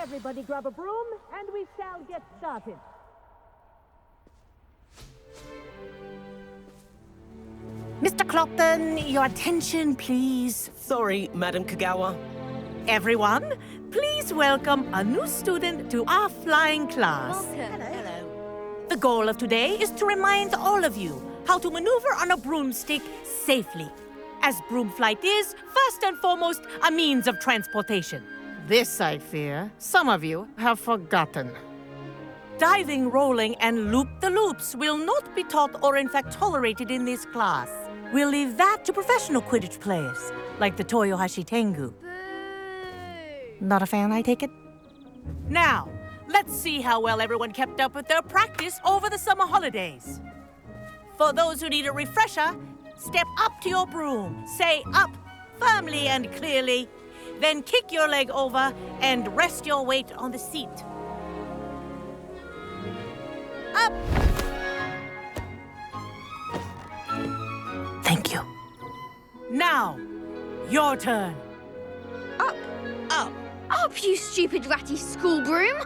Everybody grab a broom, and we shall get started. Mr. Clopton, your attention, please. Sorry, Madam Kagawa. Everyone, please welcome a new student to our flying class. Hello. The goal of today is to remind all of you how to maneuver on a broomstick safely, as broom flight is, first and foremost, a means of transportation. This, I fear, some of you have forgotten. Diving, rolling, and loop-the-loops will not be taught or in fact tolerated in this class. We'll leave that to professional Quidditch players, like the Toyohashi Tengu. Not a fan, I take it? Now, let's see how well everyone kept up with their practice over the summer holidays. For those who need a refresher, step up to your broom, say up firmly and clearly, then kick your leg over and rest your weight on the seat. Up! Thank you. Now, your turn. Up! Up! Up, you stupid ratty school broom!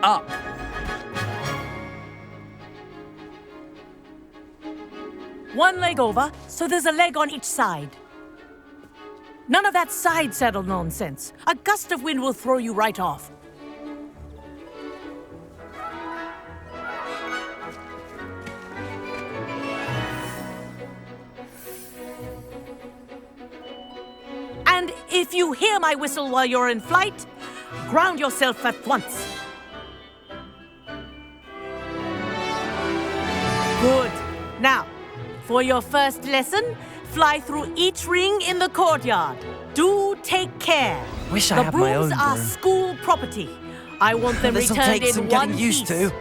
Up! One leg over, so there's a leg on each side. None of that side saddle nonsense. A gust of wind will throw you right off. And if you hear my whistle while you're in flight, ground yourself at once. Good. Now, for your first lesson, fly through each ring in the courtyard. Do take care. Wish I had my own The brooms are broom. school property. I want them This'll returned take in some one getting used piece. to.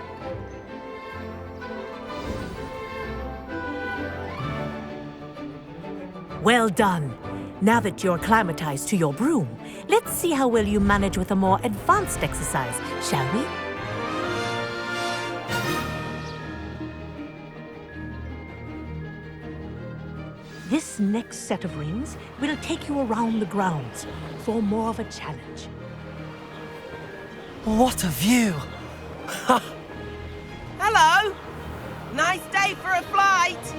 Well done. Now that you're acclimatized to your broom, let's see how well you manage with a more advanced exercise, shall we? This next set of rings will take you around the grounds for more of a challenge. What a view! Hello! Nice day for a flight!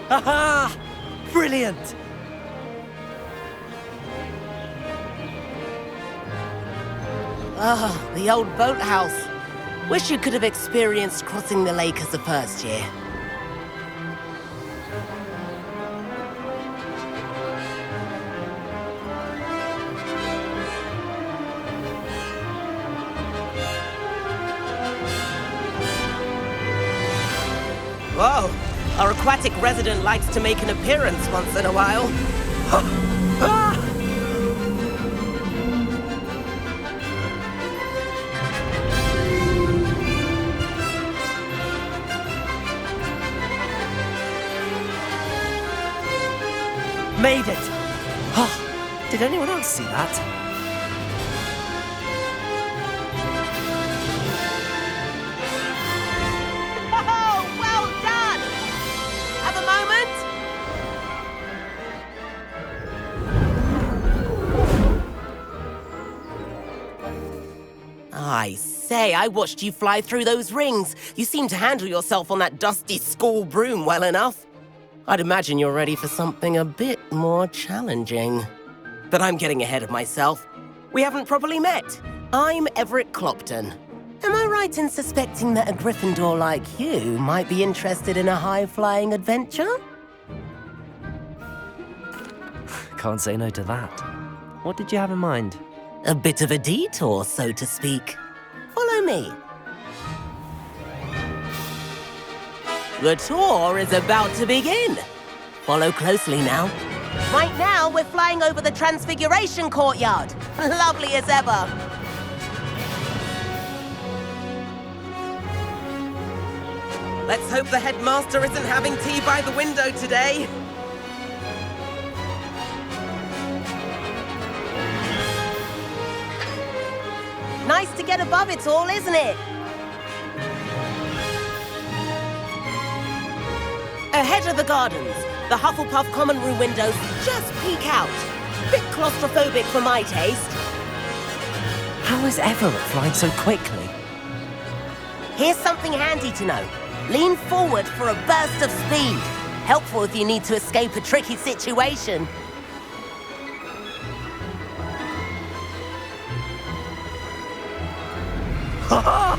Haha! Brilliant! Ah, the old boathouse. Wish you could have experienced crossing the lake as a first year. Whoa! Our aquatic resident likes to make an appearance once in a while. Made it! Oh, did anyone else see that? Oh, well done! Have a moment? I say, I watched you fly through those rings. You seem to handle yourself on that dusty school broom well enough. I'd imagine you're ready for something a bit more challenging. But I'm getting ahead of myself. We haven't properly met. I'm Everett Clopton. Am I right in suspecting that a Gryffindor like you might be interested in a high-flying adventure? Can't say no to that. What did you have in mind? A bit of a detour, so to speak. Follow me. The tour is about to begin. Follow closely now. Right now, we're flying over the Transfiguration Courtyard. Lovely as ever. Let's hope the headmaster isn't having tea by the window today. Nice to get above it all, isn't it? Ahead of the gardens, the Hufflepuff common room windows just peek out. bit claustrophobic for my taste. How is Everett flying so quickly? Here's something handy to know. Lean forward for a burst of speed. Helpful if you need to escape a tricky situation. Ha!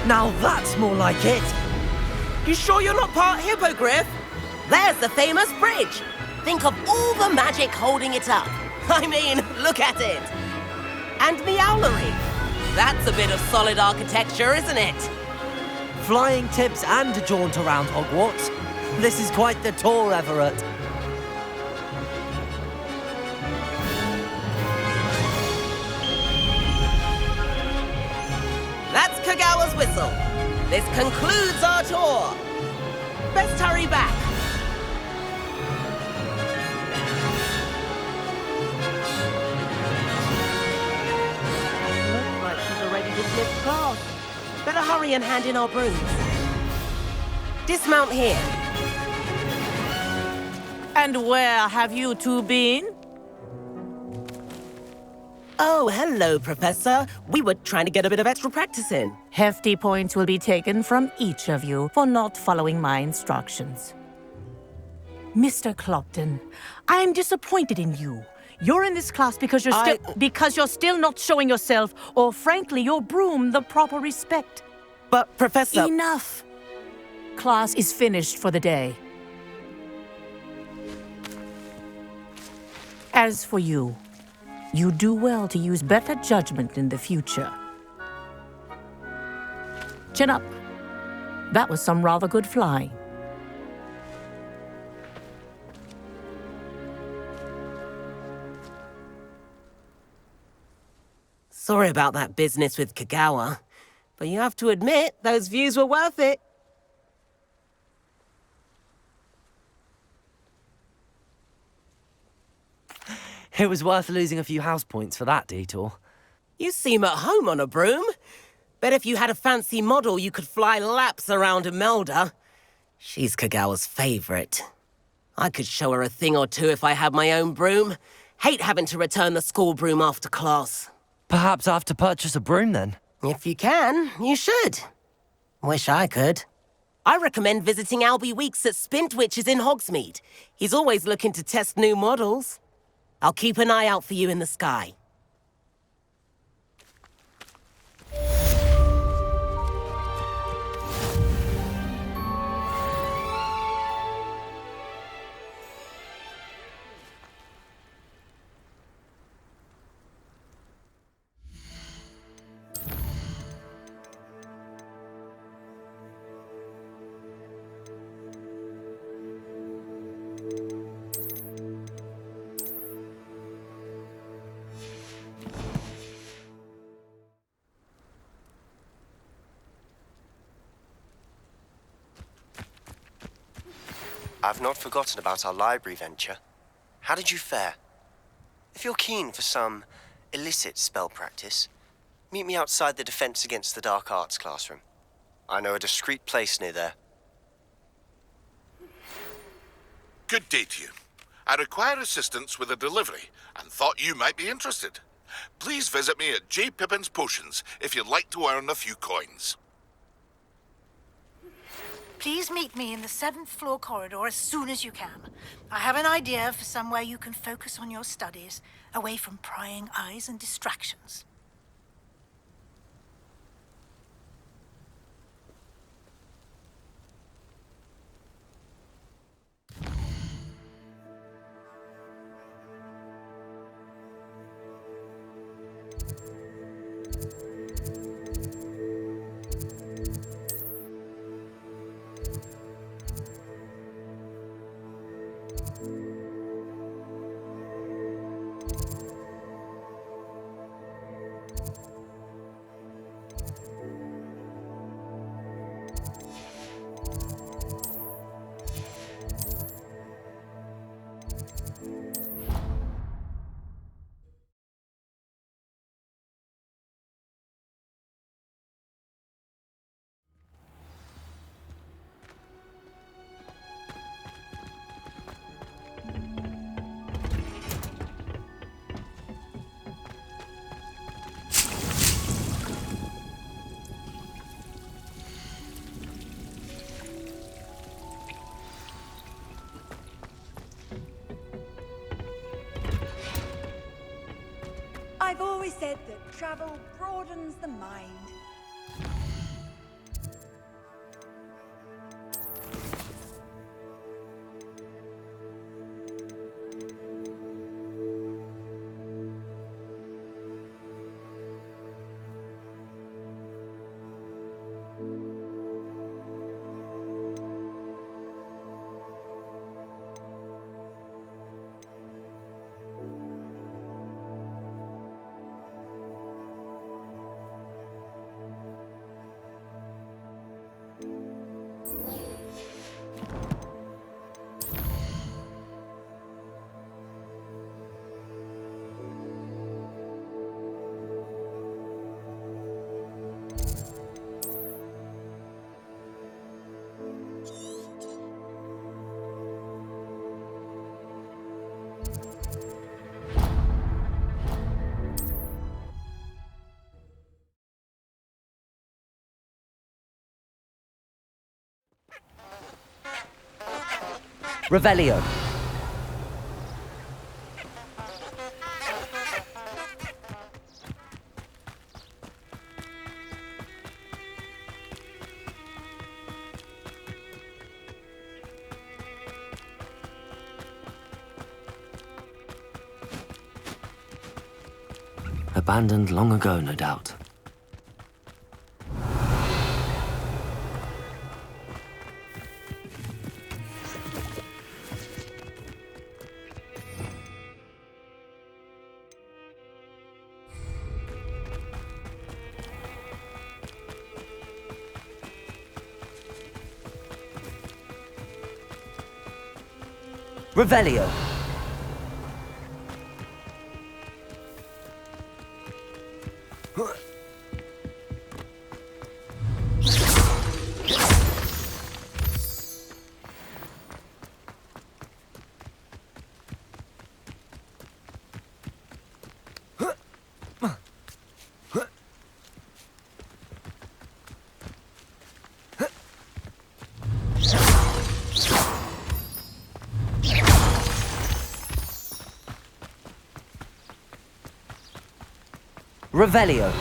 Now that's more like it. You sure you're not part hippogriff? There's the famous bridge. Think of all the magic holding it up. I mean, look at it. And the owlery. That's a bit of solid architecture, isn't it? Flying tips and a jaunt around Hogwarts. This is quite the tour, Everett. That's Kagawa's whistle. This concludes our tour. Best hurry back. Looks like she's already dismissed class. Better hurry and hand in our brooms. Dismount here. And where have you two been? Oh, hello, Professor. We were trying to get a bit of extra practice in. Hefty points will be taken from each of you for not following my instructions. Mr. Clopton, I am disappointed in you. You're in this class because you're still not showing yourself, or frankly, your broom the proper respect. But, Professor... Enough! Class is finished for the day. As for you, you do well to use better judgment in the future. Chin up. That was some rather good flying. Sorry about that business with Kagawa, but you have to admit, those views were worth it. It was worth losing a few house points for that detour. You seem at home on a broom. Bet if you had a fancy model, you could fly laps around Imelda. She's Kagawa's favorite. I could show her a thing or two if I had my own broom. Hate having to return the school broom after class. Perhaps I have to purchase a broom then. If you can, you should. Wish I could. I recommend visiting Albie Weeks at Spintwitches in Hogsmeade. He's always looking to test new models. I'll keep an eye out for you in the sky. I've not forgotten about our library venture. How did you fare? If you're keen for some illicit spell practice, meet me outside the Defense Against the Dark Arts classroom. I know a discreet place near there. Good day to you. I require assistance with a delivery and thought you might be interested. Please visit me at J. Pippin's Potions if you'd like to earn a few coins. Please meet me in the 7th floor corridor as soon as you can. I have an idea for somewhere you can focus on your studies, away from prying eyes and distractions. I've always said that travel broadens the mind. Revelio. Abandoned long ago, no doubt. Revelio. Revelio.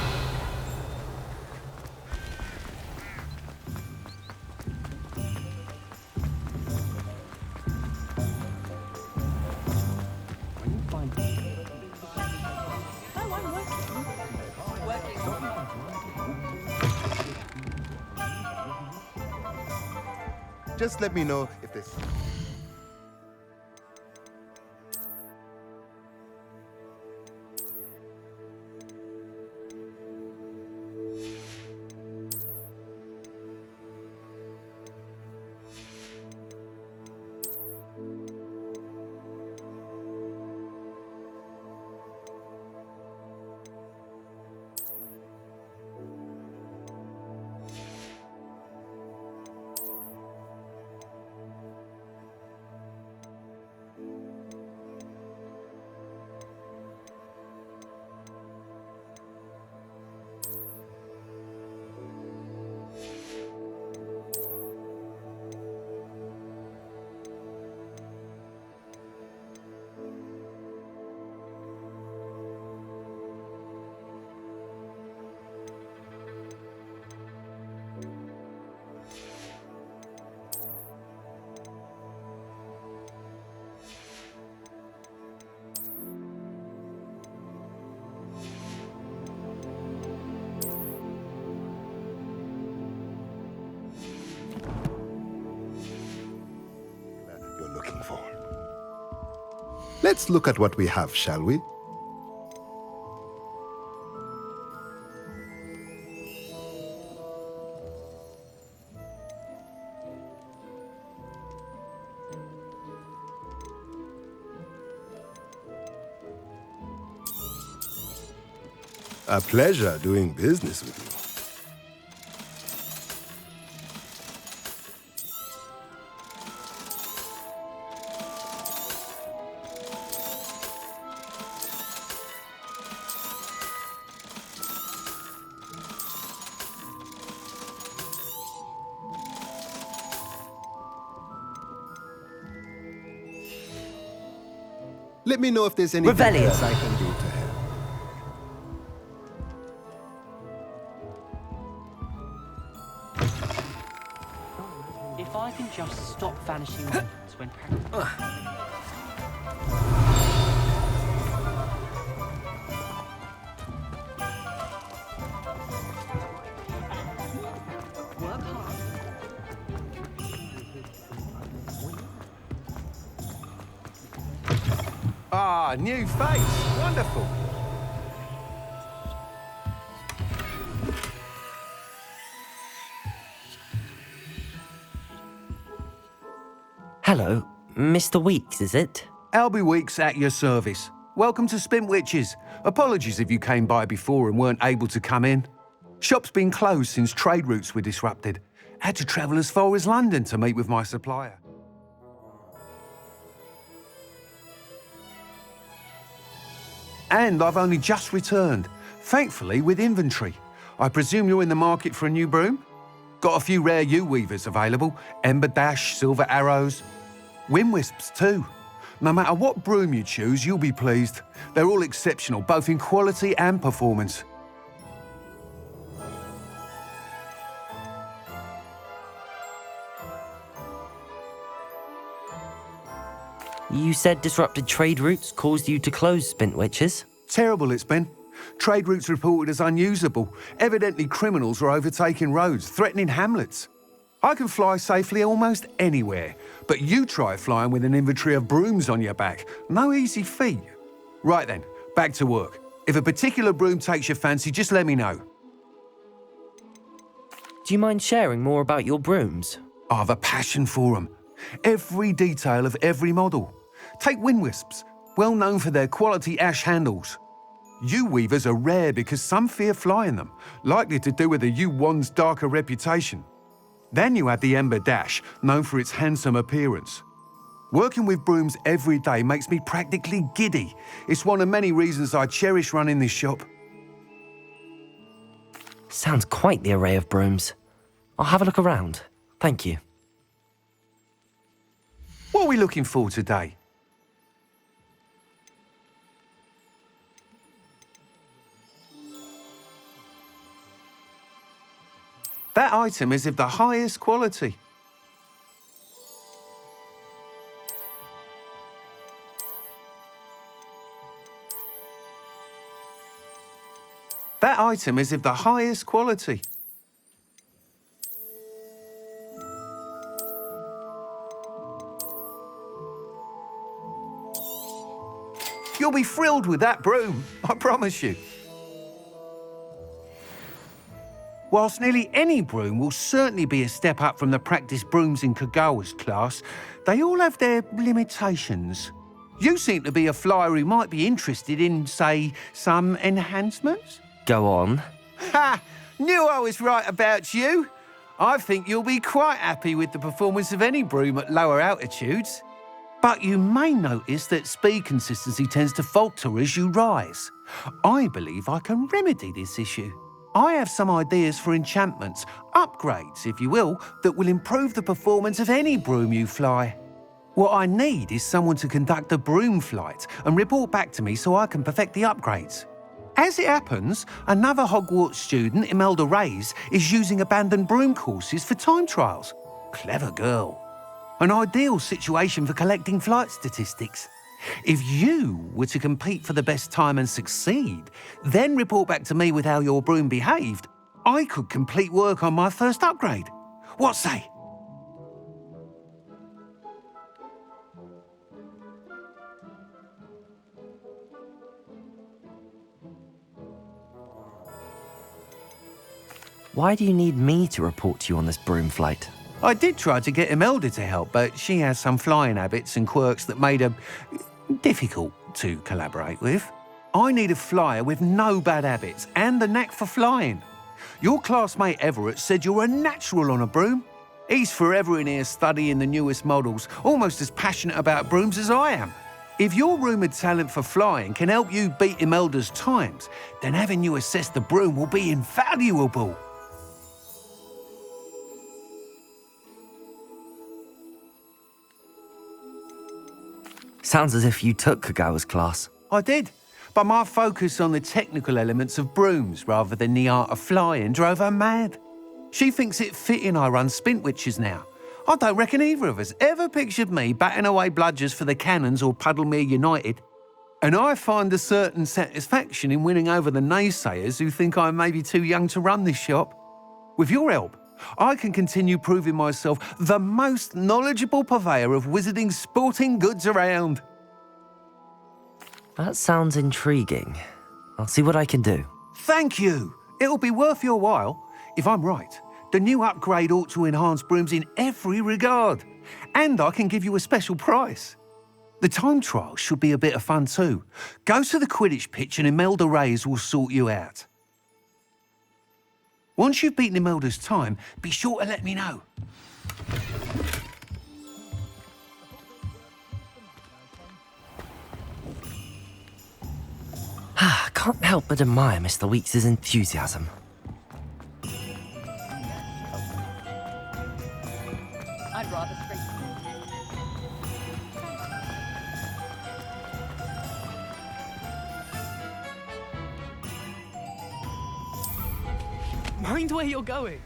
Just let me know if there's... you're looking for. Let's look at what we have, shall we? A pleasure doing business with you. Let me know if there's anything else I can do to help. Ah, new face. Wonderful. Hello, Mr. Weeks, is it? Albie Weeks at your service. Welcome to Spintwitches. Apologies if you came by before and weren't able to come in. Shop's been closed since trade routes were disrupted. Had to travel as far as London to meet with my supplier. And I've only just returned, thankfully with inventory. I presume you're in the market for a new broom? Got a few rare U-weavers available, Ember Dash, Silver Arrows, Wind Wisps too. No matter what broom you choose, you'll be pleased. They're all exceptional, both in quality and performance. You said disrupted trade routes caused you to close Spintwitches? Terrible it's been. Trade routes reported as unusable. Evidently criminals are overtaking roads, threatening hamlets. I can fly safely almost anywhere, but you try flying with an inventory of brooms on your back. No easy feat. Right then, back to work. If a particular broom takes your fancy, just let me know. Do you mind sharing more about your brooms? I have a passion for them. Every detail of every model. Take Wind Wisps, well known for their quality ash handles. U-weavers are rare because some fear flying them, likely to do with the U-Wand's darker reputation. Then you have the Ember Dash, known for its handsome appearance. Working with brooms every day makes me practically giddy. It's one of many reasons I cherish running this shop. Sounds quite the array of brooms. I'll have a look around. Thank you. What are we looking for today? That item is of the highest quality. That item is of the highest quality. You'll be thrilled with that broom, I promise you. Whilst nearly any broom will certainly be a step up from the practice brooms in Kagawa's class, they all have their limitations. You seem to be a flyer who might be interested in, say, some enhancements? Go on. Ha! Knew I was right about you. I think you'll be quite happy with the performance of any broom at lower altitudes. But you may notice that speed consistency tends to falter as you rise. I believe I can remedy this issue. I have some ideas for enchantments, upgrades, if you will, that will improve the performance of any broom you fly. What I need is someone to conduct a broom flight and report back to me so I can perfect the upgrades. As it happens, another Hogwarts student, Imelda Reyes, is using abandoned broom courses for time trials. Clever girl. An ideal situation for collecting flight statistics. If you were to compete for the best time and succeed, then report back to me with how your broom behaved, I could complete work on my first upgrade. What say? Why do you need me to report to you on this broom flight? I did try to get Imelda to help, but she has some flying habits and quirks that made her difficult to collaborate with. I need a flyer with no bad habits and the knack for flying. Your classmate Everett said you're a natural on a broom. He's forever in here studying the newest models, almost as passionate about brooms as I am. If your rumoured talent for flying can help you beat Imelda's times, then having you assess the broom will be invaluable. Sounds as if you took Kagawa's class. I did, but my focus on the technical elements of brooms rather than the art of flying drove her mad. She thinks it fitting I run Spintwitches now. I don't reckon either of us ever pictured me batting away bludgers for the Cannons or Puddlemere United. And I find a certain satisfaction in winning over the naysayers who think I'm maybe too young to run this shop. With your help, I can continue proving myself the most knowledgeable purveyor of wizarding sporting goods around. That sounds intriguing. I'll see what I can do. Thank you. It'll be worth your while. If I'm right, the new upgrade ought to enhance brooms in every regard. And I can give you a special price. The time trial should be a bit of fun too. Go to the Quidditch pitch and Imelda Reyes will sort you out. Once you've beaten Imelda's time, be sure to let me know. I can't help but admire Mr. Weeks' enthusiasm. I'd rather straight. Mind where you're going.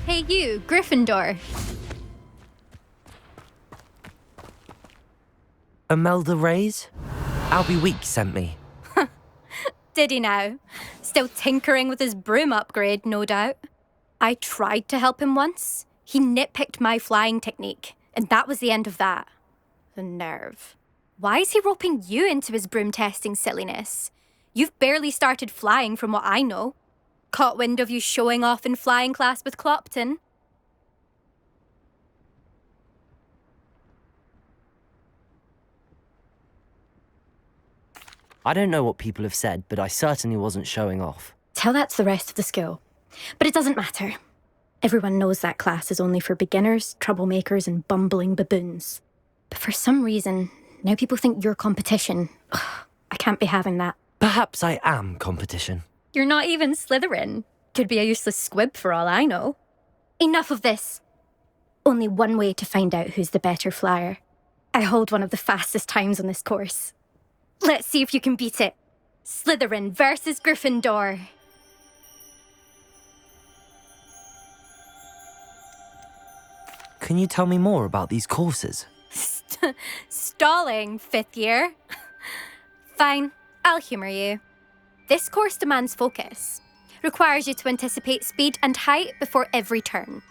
Hey you, Gryffindor. Imelda Reyes? Albie Weeks sent me. Did he now? Still tinkering with his broom upgrade, no doubt. I tried to help him once. He nitpicked my flying technique, and that was the end of that. The nerve. Why is he roping you into his broom testing silliness? You've barely started flying from what I know. Caught wind of you showing off in flying class with Clopton. I don't know what people have said, but I certainly wasn't showing off. Tell that to the rest of the school. But it doesn't matter. Everyone knows that class is only for beginners, troublemakers, and bumbling baboons. But for some reason, now people think you're competition. Ugh, I can't be having that. Perhaps I am competition. You're not even Slytherin. Could be a useless squib for all I know. Enough of this. Only one way to find out who's the better flyer. I hold one of the fastest times on this course. Let's see if you can beat it. Slytherin versus Gryffindor. Can you tell me more about these courses? Stalling, 5th year. Fine, I'll humour you. This course demands focus. Requires you to anticipate speed and height before every turn.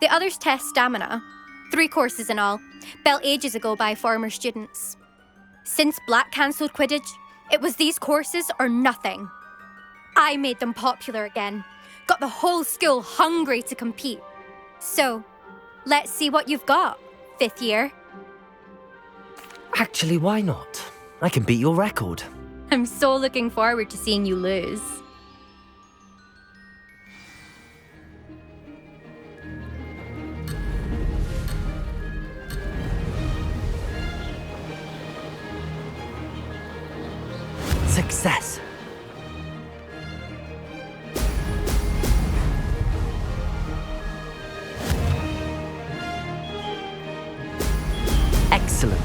The others test stamina. 3 courses in all, built ages ago by former students. Since Black cancelled Quidditch, it was these courses or nothing. I made them popular again. Got the whole school hungry to compete. So, let's see what you've got, 5th year. Actually, why not? I can beat your record. I'm so looking forward to seeing you lose. Success. Excellent.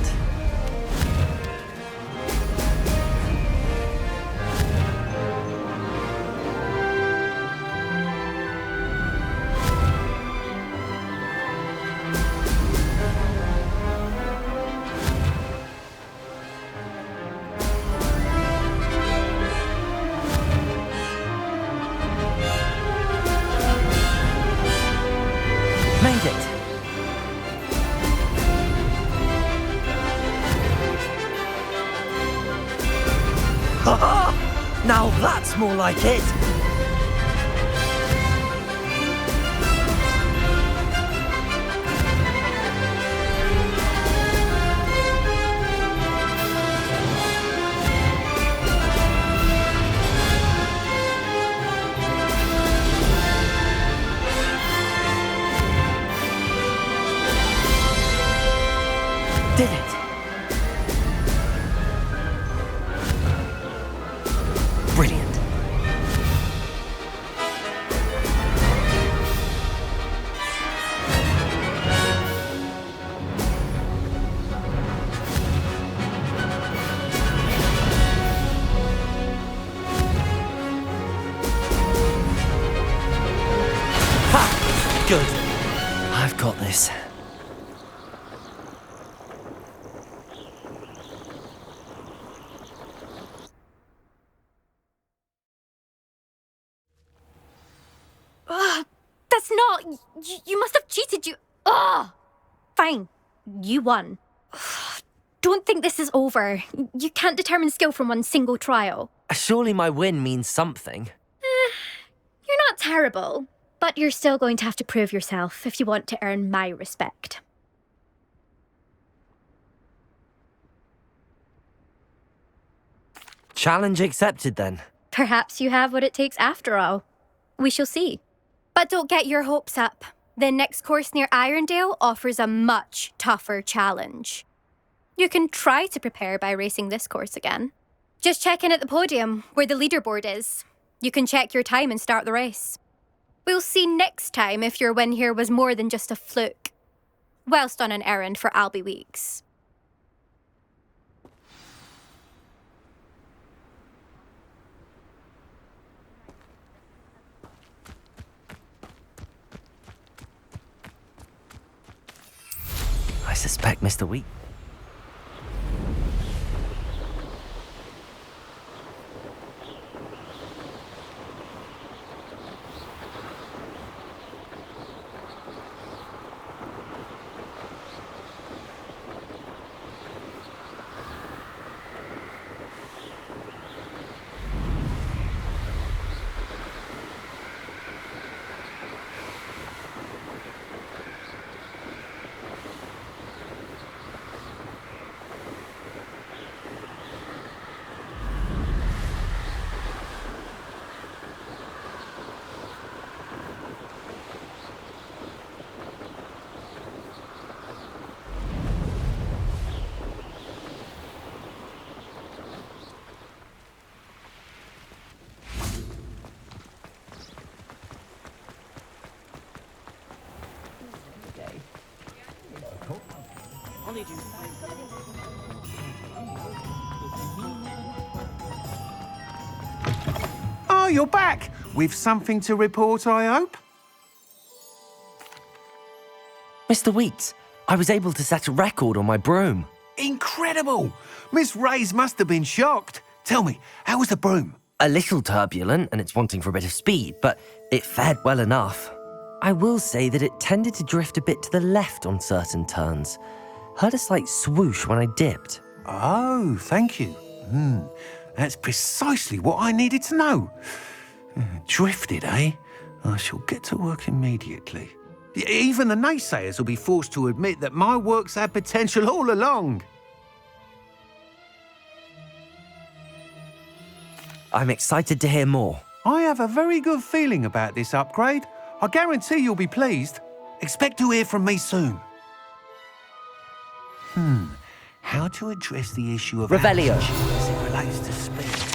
Made it. Now that's more like it. Brilliant. Ha! Good. I've got this. That's not... You must have cheated, you... Ugh! Fine. You won. Don't think this is over. You can't determine skill from one single trial. Surely my win means something. You're not terrible, but you're still going to have to prove yourself if you want to earn my respect. Challenge accepted, then. Perhaps you have what it takes after all. We shall see. But don't get your hopes up. The next course near Irondale offers a much tougher challenge. You can try to prepare by racing this course again. Just check in at the podium, where the leaderboard is. You can check your time and start the race. We'll see next time if your win here was more than just a fluke. Whilst on an errand for Albie Weeks. I suspect Mr. Wheat. Oh, you're back! With something to report, I hope? Mr. Wheat, I was able to set a record on my broom. Incredible! Miss Ray's must have been shocked. Tell me, how was the broom? A little turbulent, and it's wanting for a bit of speed, but it fared well enough. I will say that it tended to drift a bit to the left on certain turns. Heard a slight swoosh when I dipped. Oh, thank you. That's precisely what I needed to know. Drifted, eh? I shall get to work immediately. Even the naysayers will be forced to admit that my work's had potential all along. I'm excited to hear more. I have a very good feeling about this upgrade. I guarantee you'll be pleased. Expect to hear from me soon. How to address the issue of Revelio. altitude as it relates to speed.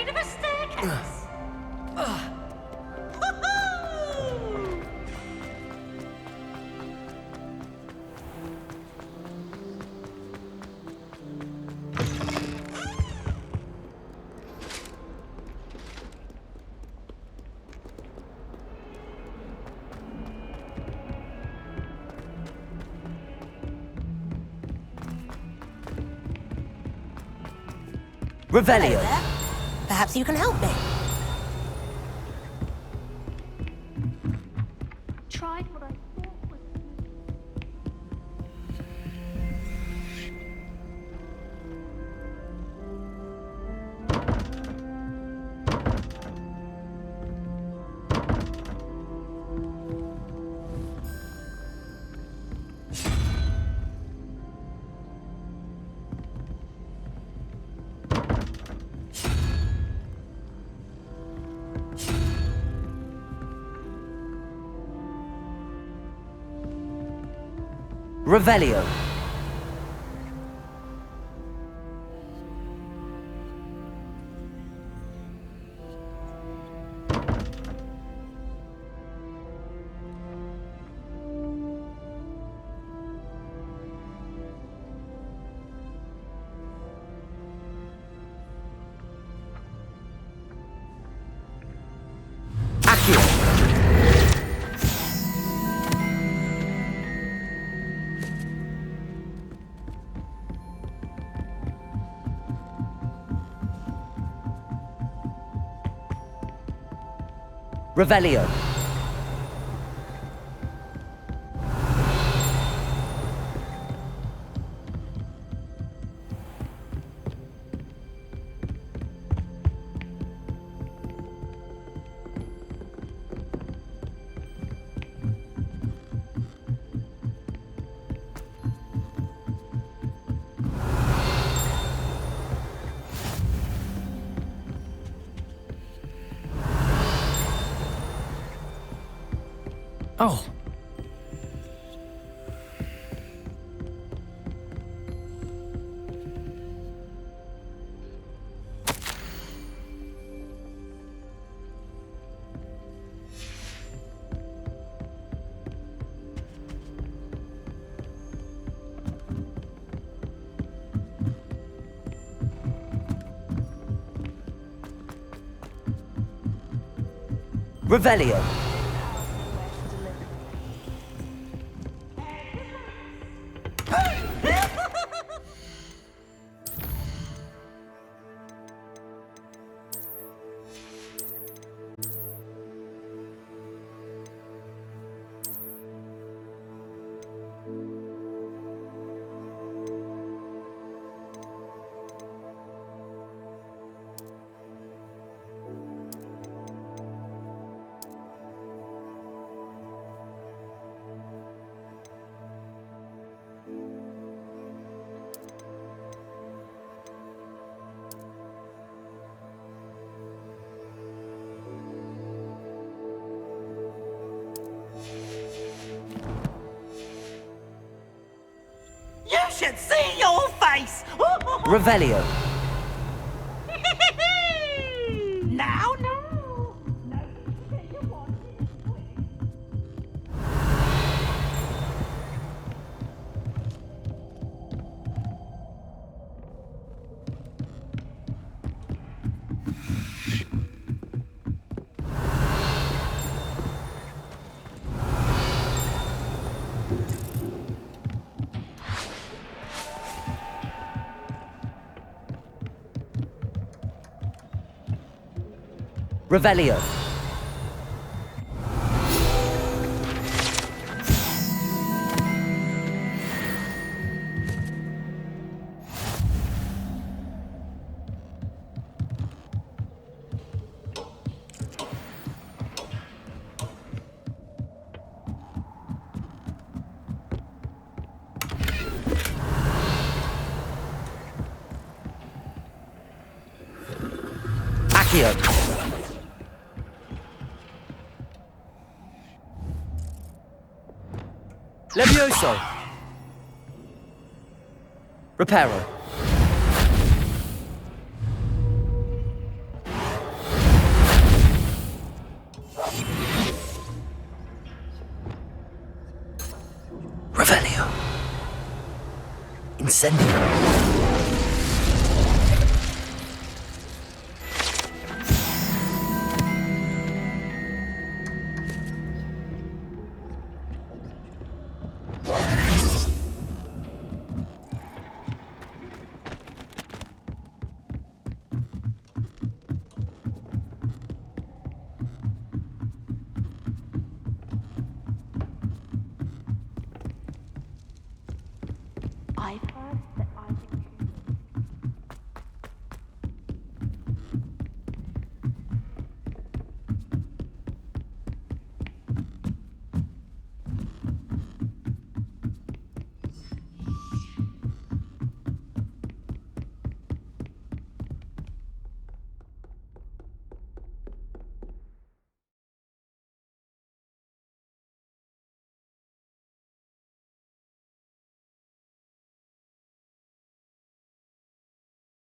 afraid of a staircase? Revelio. Perhaps you can help me. Tried what I thought was... Revelio. Accio. Revelio. Oh. Revelio. You should see your face! Revelio. Now, no! Revelio. Accio. Levioso. Reparo. send it.